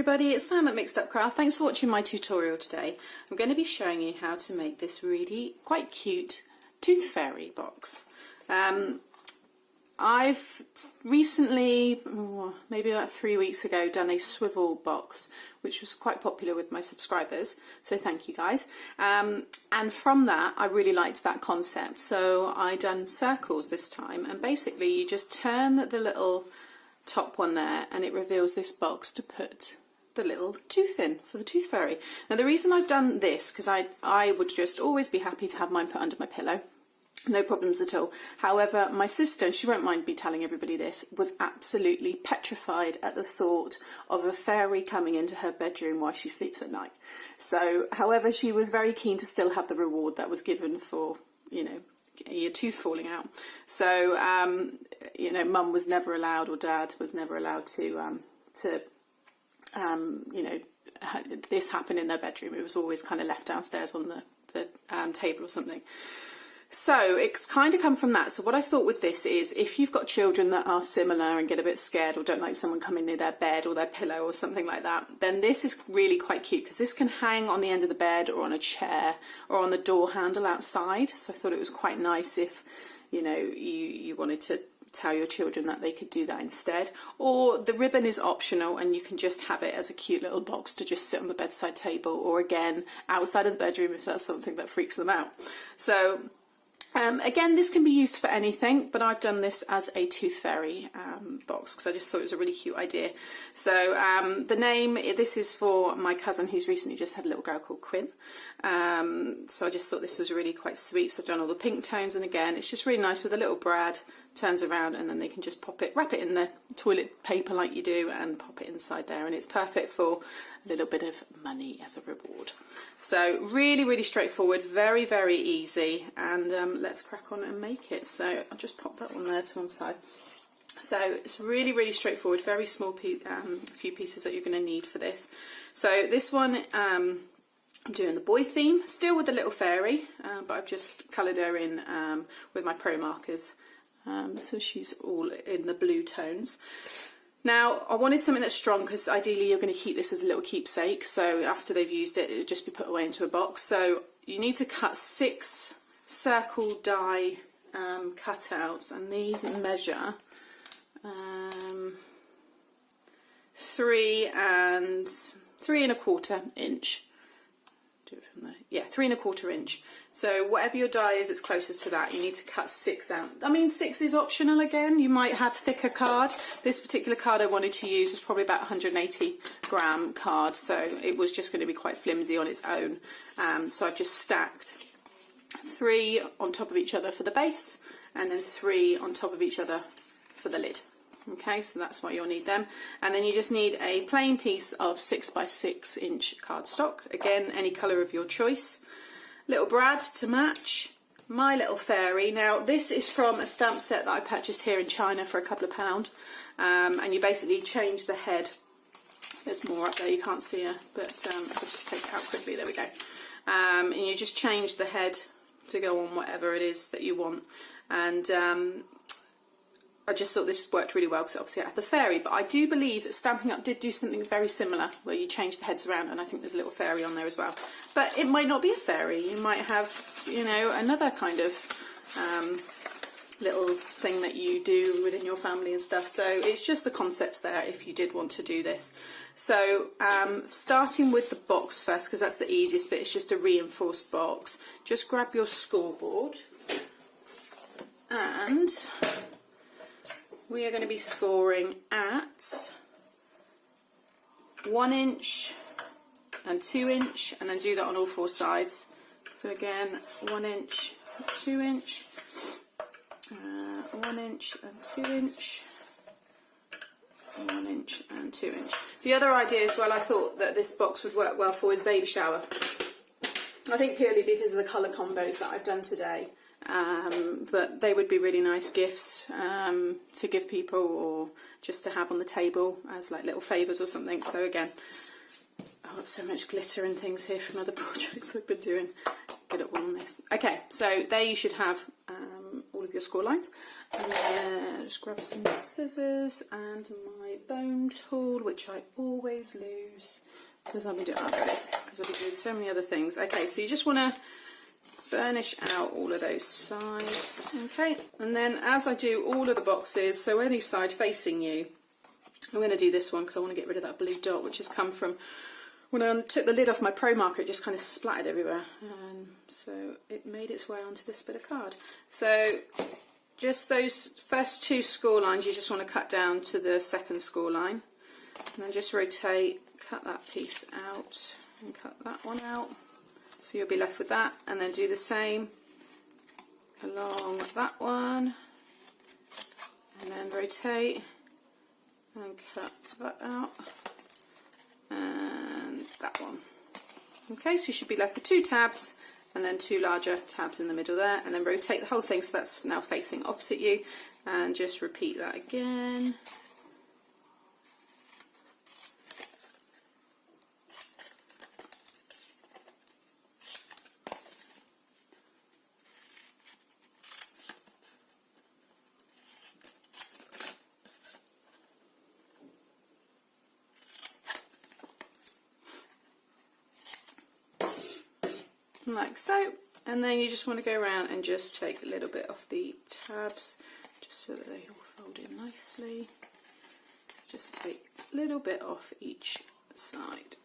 everybody, it's Sam at Mixed Up Craft. Thanks for watching my tutorial today. I'm going to be showing you how to make this really quite cute tooth fairy box. I've recently, maybe about 3 weeks ago, done a swivel box, which was quite popular with my subscribers, so thank you guys. And from that, I really liked that concept, so I done circles this time, and basically you just turn the little top one there and it reveals this box to put the little tooth in for the tooth fairy. Now the reason I've done this, because I would just always be happy to have mine put under my pillow. No problems at all. However, my sister, and she won't mind me telling everybody this, was absolutely petrified at the thought of a fairy coming into her bedroom while she sleeps at night. So, however, she was very keen to still have the reward that was given for, you know, your tooth falling out. So, you know, Mum was never allowed, or Dad was never allowed to you know, this happen in their bedroom. It was always kind of left downstairs on the table or something. So it's kind of come from that. So what I thought with this is, if you've got children that are similar and get a bit scared or don't like someone coming near their bed or their pillow or something like that, then this is really quite cute, because this can hang on the end of the bed or on a chair or on the door handle outside. So I thought it was quite nice if, you know, you wanted to tell your children that they could do that instead. Or the ribbon is optional and you can just have it as a cute little box to just sit on the bedside table, or again outside of the bedroom if that's something that freaks them out. So again, this can be used for anything, but I've done this as a tooth fairy box because I just thought it was a really cute idea. So the name, this is for my cousin who's recently just had a little girl called Quinn. So I just thought this was really quite sweet. So I've done all the pink tones, and again, it's just really nice with a little brad, turns around and then they can just pop it, wrap it in the toilet paper like you do and pop it inside there, and it's perfect for a little bit of money as a reward. So really, really straightforward, very, very easy, and let's crack on and make it. So I'll just pop that one there to one side. So it's really, really straightforward, very small few pieces that you're going to need for this. So this one, I'm doing the boy theme, still with the little fairy, but I've just coloured her in with my pro markers. So she's all in the blue tones. Now I wanted something that's strong, because ideally you're going to keep this as a little keepsake, so after they've used it, it'll just be put away into a box. So you need to cut 6 circle die cutouts, and these measure 3 1/4 inch. Do it from there. Yeah, 3 1/4 inch. So whatever your die is, it's closer to that. You need to cut 6 out. I mean, 6 is optional again. You might have thicker card. This particular card I wanted to use was probably about 180 gram card, so it was just going to be quite flimsy on its own. So I've just stacked 3 on top of each other for the base, and then 3 on top of each other for the lid. Okay, so that's why you'll need them. And then you just need a plain piece of 6 by 6 inch cardstock. Again, any colour of your choice. Little brad to match. My little fairy. Now this is from a stamp set that I purchased here in China for a couple of £, and you basically change the head. There's more up there, you can't see her, but I'll just take it out quickly. There we go. And you just change the head to go on whatever it is that you want. And I just thought this worked really well because obviously I had the fairy, but I do believe that Stampin' Up did do something very similar where you change the heads around, and I think there's a little fairy on there as well. But it might not be a fairy. You might have, you know, another kind of little thing that you do within your family and stuff. So it's just the concepts there if you did want to do this. So starting with the box first, because that's the easiest bit. It's just a reinforced box. Just grab your scoreboard, and we are going to be scoring at 1 inch and 2 inch, and then do that on all 4 sides. So again, 1 inch, 2 inch, 1 inch and 2 inch, 1 inch and 2 inch. The other idea as well I thought that this box would work well for is baby shower. I think purely because of the colour combos that I've done today. But they would be really nice gifts to give people, or just to have on the table as like little favours or something. So again, I've got so much glitter and things here from other projects I've been doing. Get it all on this. Okay, so there you should have all of your score lines. And then just grab some scissors and my bone tool, which I always lose. those, because I'll be doing, there it is, because I'll be doing so many other things. Okay, so you just want to burnish out all of those sides. Okay, and then as I do all of the boxes, so any side facing you, I'm going to do this one because I want to get rid of that blue dot, which has come from when I took the lid off my Pro marker. It just kind of splattered everywhere, and so it made its way onto this bit of card. So just those first 2 score lines you just want to cut down to the second score line, and then just rotate, cut that piece out and cut that one out, so you'll be left with that, and then do the same along that one, and then rotate and cut that out and that one. Okay, so you should be left with 2 tabs and then 2 larger tabs in the middle there, and then rotate the whole thing so that's now facing opposite you, and just repeat that again. Like so, and then you just want to go around and just take a little bit off the tabs just so that they all fold in nicely. So just take a little bit off each side.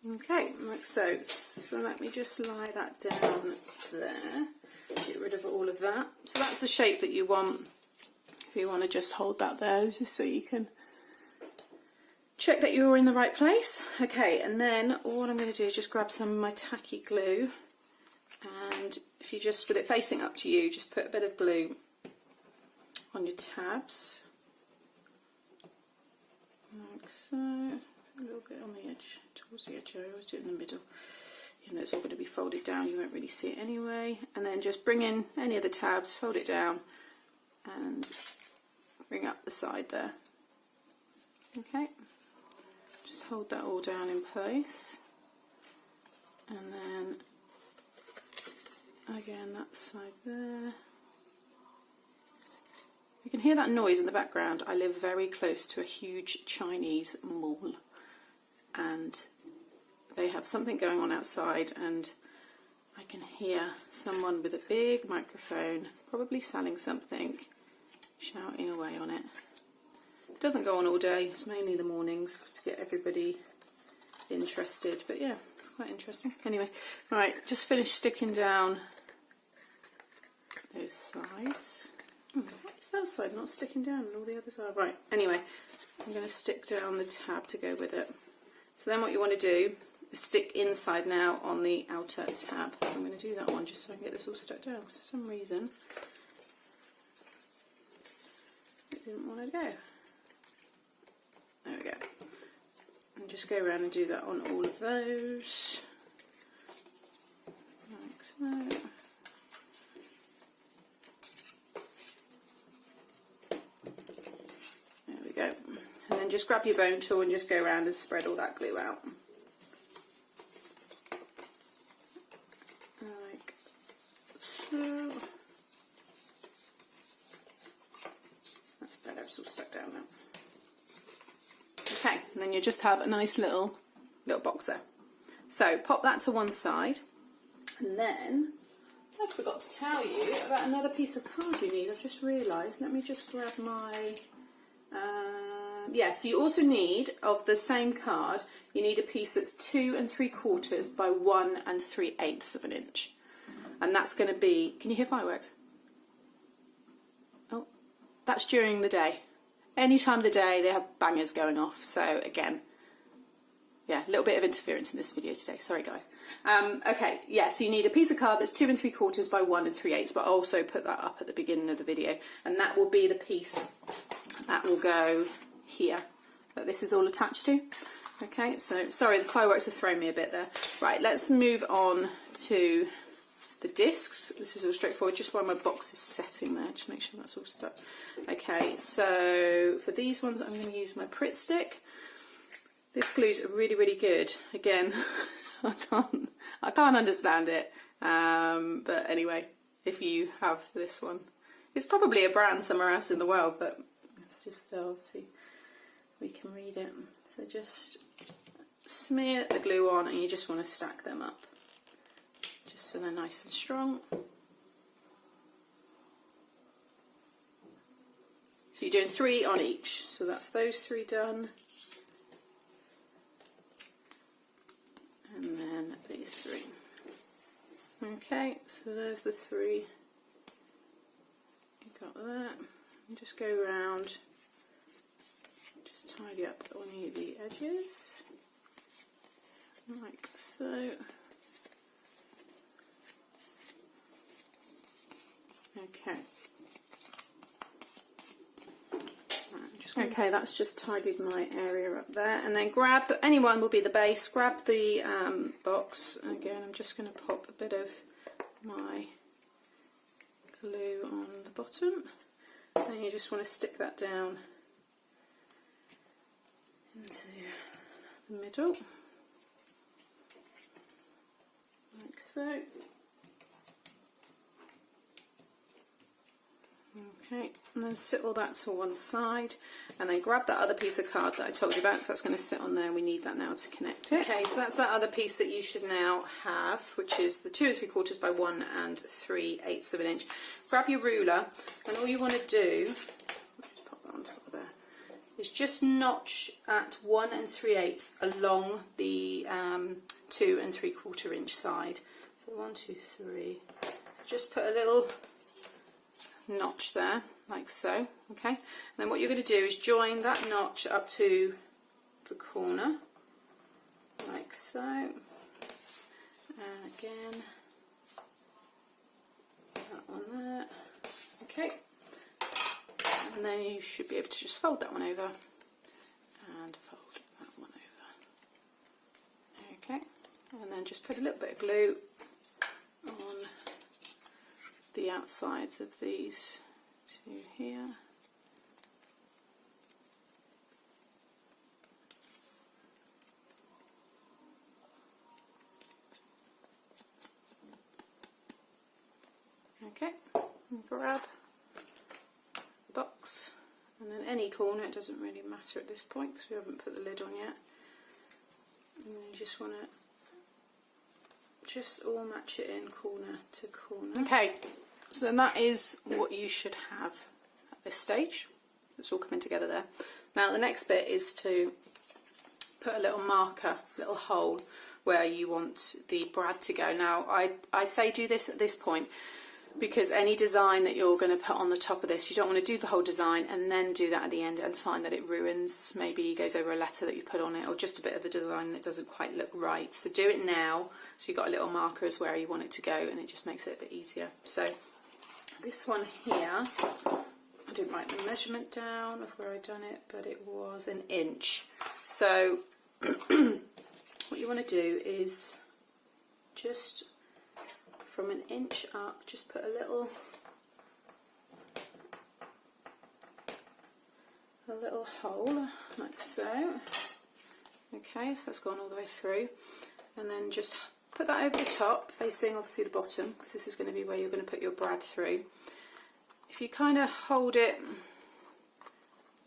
Okay, like so. So let me just lie that down there, get rid of all of that. So that's the shape that you want. If you want to just hold that there just so you can check that you're in the right place. Okay, and then what I'm going to do is just grab some of my tacky glue, and if you just, with it facing up to you, just put a bit of glue on your tabs, like so, a little bit on the edge, towards the edge. I always do it in the middle, even though it's all going to be folded down, you won't really see it anyway. And then just bring in any of the tabs, fold it down, and bring up the side there. Okay. Just hold that all down in place, and then again that side there. You can hear that noise in the background. I live very close to a huge Chinese mall, and they have something going on outside, and I can hear someone with a big microphone, probably selling something, shouting away on it. It doesn't go on all day, it's mainly the mornings to get everybody interested, but yeah, it's quite interesting. Anyway, right, just finished sticking down those sides. Why is that side not sticking down and all the others are? Right, anyway, I'm going to stick down the tab to go with it. So then what you want to do is stick inside now on the outer tab. So I'm going to do that one just so I can get this all stuck down, because for some reason it didn't want to go. There we go. And just go around and do that on all of those. Like so. There we go. And then just grab your bone tool and just go around and spread all that glue out. Like so. That's better, it's all stuck down now. Okay, and then you just have a nice little box there. So pop that to one side, and then I forgot to tell you about another piece of card you need. I've just realised. Let me just grab my. Yeah, so you also need, of the same card, you need a piece that's 2 3/4 by 1 3/8 of an inch, and that's going to be. Can you hear fireworks? Oh, that's during the day. Any time of the day they have bangers going off, so again, yeah, a little bit of interference in this video today, sorry guys. Okay, yeah, so you need a piece of card that's 2 3/4 by 1 3/8, but I'll also put that up at the beginning of the video, and that will be the piece that will go here, that this is all attached to. Okay, so sorry, the fireworks have thrown me a bit there. Right, let's move on to the discs. This is all straightforward, just while my box is setting there, just make sure that's all stuck. Okay, so for these ones I'm going to use my Pritt stick. This glue's really, really good. Again, I can't understand it, but anyway, if you have this one, it's probably a brand somewhere else in the world, but it's just obviously we can read it. So just smear the glue on, and you just want to stack them up just so they're nice and strong. So you're doing 3 on each, so that's those 3 done, and then these 3. Okay, so there's the 3. You got that. And just go around, just tidy up on the edges, like so. Okay. Okay, that's just tidied my area up there, and then grab, anyone will be the base, grab the box, and again I'm just going to pop a bit of my glue on the bottom, and you just want to stick that down into the middle, like so. Okay, and then sit all that to one side, and then grab that other piece of card that I told you about, because that's going to sit on there. We need that now to connect it. Okay, so that's that other piece that you should now have, which is the 2 3/4 by 1 3/8 of an inch. Grab your ruler, and all you want to do, just pop that on top of there, is just notch at 1 3/8 along the 2 3/4 inch side. So 1 2 3. Just put a little notch there, like so. Okay, and then what you're going to do is join that notch up to the corner, like so, and again that one there. Okay, and then you should be able to just fold that one over and fold that one over. Okay, and then just put a little bit of glue on the outsides of these 2 here. Okay, and grab the box, and then any corner, it doesn't really matter at this point because we haven't put the lid on yet, and then you just want to just all match it in corner to corner. Okay, so then that is what you should have at this stage. It's all coming together there. Now the next bit is to put a little marker, little hole where you want the brad to go. Now I say do this at this point because any design that you're going to put on the top of this, you don't want to do the whole design and then do that at the end and find that it ruins, maybe goes over a letter that you put on it, or just a bit of the design that doesn't quite look right. So do it now, so you've got a little marker as where you want it to go, and it just makes it a bit easier. So this one here, I didn't write the measurement down of where I'd done it, but it was 1 inch. So what you want to do is just from 1 inch up, just put a little hole like so. Okay, so that's gone all the way through, and then just put that over the top, facing obviously the bottom, because this is going to be where you're going to put your brad through. If you kind of hold it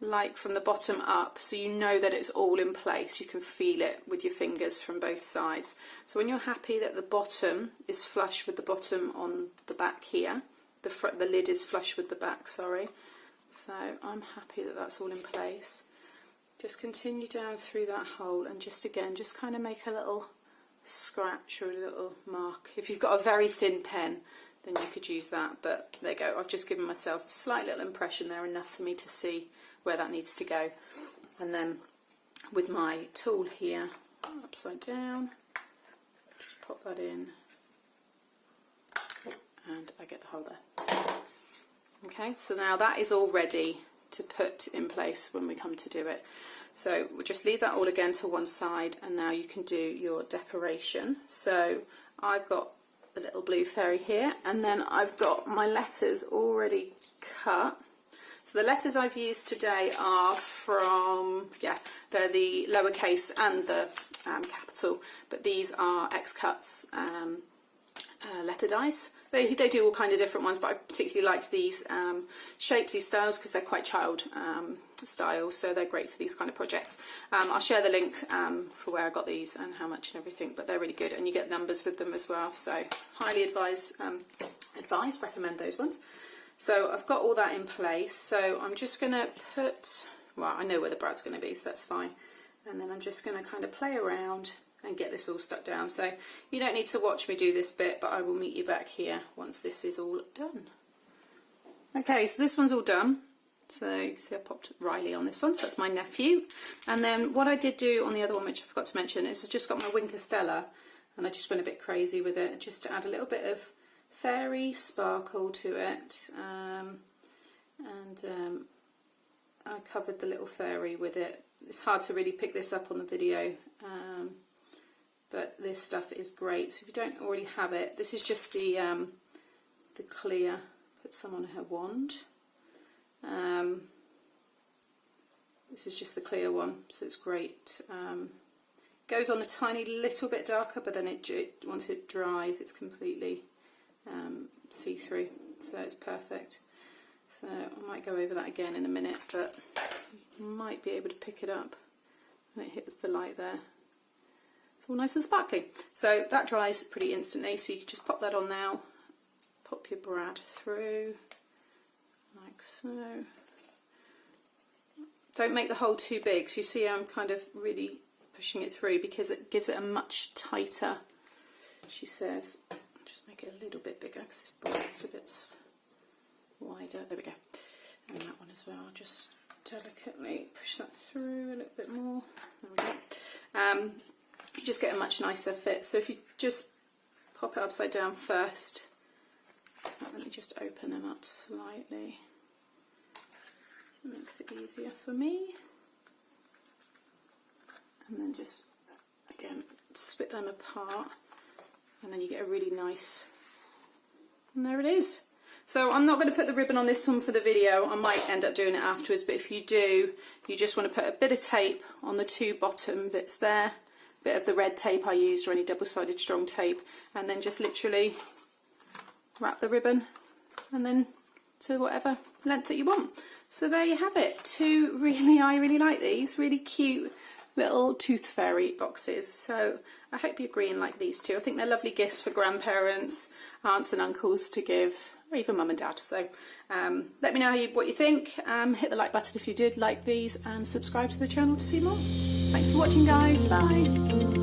like from the bottom up, so you know that it's all in place, you can feel it with your fingers from both sides. So when you're happy that the bottom is flush with the bottom on the back here, the lid is flush with the back, sorry. So I'm happy that that's all in place. Just continue down through that hole, and just again, just kind of make a little scratch or a little mark. If you've got a very thin pen, then you could use that, but there you go. I've just given myself a slight little impression there, enough for me to see where that needs to go. And then with my tool here, upside down, just pop that in, and I get the hole there. Okay, so now that is all ready to put in place when we come to do it. So we'll just leave that all again to one side, and now you can do your decoration. So I've got the little blue fairy here, and then I've got my letters already cut. So the letters I've used today are from, they're the lowercase and the capital, but these are X-Cuts letter dies. They do all kind of different ones, but I particularly liked these shapes, these styles, because they're quite child styles, so they're great for these kind of projects. I'll share the link for where I got these and how much and everything, but they're really good, and you get numbers with them as well, so highly recommend those ones. So I've got all that in place, so I'm just going to put, well, I know where the brad's going to be, so that's fine, and then I'm just going to kind of play around and get this all stuck down. So you don't need to watch me do this bit, but I will meet you back here once this is all done. Okay, so this one's all done. So you can see I popped Riley on this one, so that's my nephew. And then what I did do on the other one, which I forgot to mention, is I just got my Wink Stella, and I just went a bit crazy with it, just to add a little bit of fairy sparkle to it. I covered the little fairy with it. It's hard to really pick this up on the video, but this stuff is great. So if you don't already have it, this is just the clear. Put some on her wand. This is just the clear one, so it's great. Goes on a tiny little bit darker, but then once it dries, it's completely see-through, so it's perfect. So I might go over that again in a minute, but you might be able to pick it up when it hits the light there. It's all nice and sparkly. So that dries pretty instantly, so you can just pop that on now, pop your brad through, like so. Don't make the hole too big, so you see I'm kind of really pushing it through because it gives it a much tighter, she says. Just make it a little bit bigger because this brad's a bit wider. There we go. And that one as well. Just delicately push that through a little bit more. There we go. You just get a much nicer fit. So if you just pop it upside down first, let me just open them up slightly. So it makes it easier for me. And then just, again, split them apart. And then you get a really nice, and there it is. So I'm not going to put the ribbon on this one for the video. I might end up doing it afterwards, but if you do, you just want to put a bit of tape on the two bottom bits there, a bit of the red tape I used or any double-sided strong tape, and then just literally wrap the ribbon and then to whatever length that you want. So there you have it. I really like these, really cute little tooth fairy boxes. So I hope you agree and like these two. I think they're lovely gifts for grandparents, aunts and uncles to give, or even mum and dad. So let me know what you think. Hit the like button if you did like these, and subscribe to the channel to see more. Thanks for watching, guys. Bye.